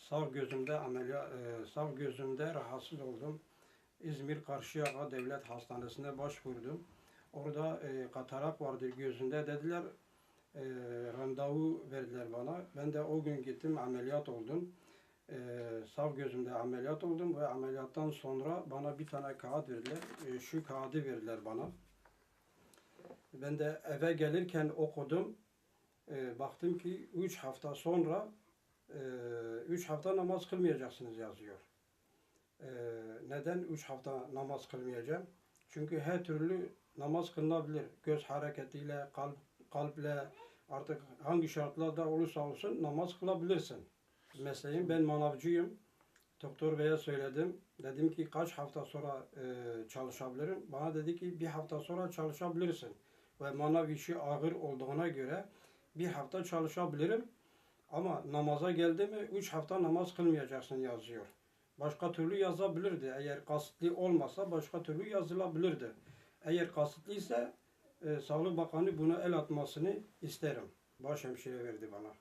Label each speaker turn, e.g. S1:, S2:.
S1: Sağ gözümde rahatsız oldum. İzmir Karşıyaka Devlet Hastanesi'ne başvurdum. Orada katarak vardır gözünde dediler. Randevu verdiler bana. Ben de o gün gittim, ameliyat oldum. Sağ gözümde ameliyat oldum ve ameliyattan sonra bana bir tane kağıt verdiler. Şu kağıdı verdiler bana. Ben de eve gelirken okudum. Baktım ki 3 hafta sonra 3 hafta namaz kılmayacaksınız yazıyor. Neden 3 hafta namaz kılmayacağım? Çünkü her türlü namaz kılınabilir. Göz hareketiyle, kalple, artık hangi şartlarda olursa olsun namaz kılabilirsin. Mesleğim, ben manavcıyım. Doktor beye söyledim. Dedim ki kaç hafta sonra çalışabilirim? Bana dedi ki bir hafta sonra çalışabilirsin. Ve manav işi ağır olduğuna göre bir hafta çalışabilirim. Ama namaza geldi mi 3 hafta namaz kılmayacaksın yazıyor. Başka türlü yazabilirdi. Eğer kasıtlı olmasa başka türlü yazılabilirdi. Eğer kasıtlı ise Sağlık Bakanı buna el atmasını isterim. Başhemşire verdi bana.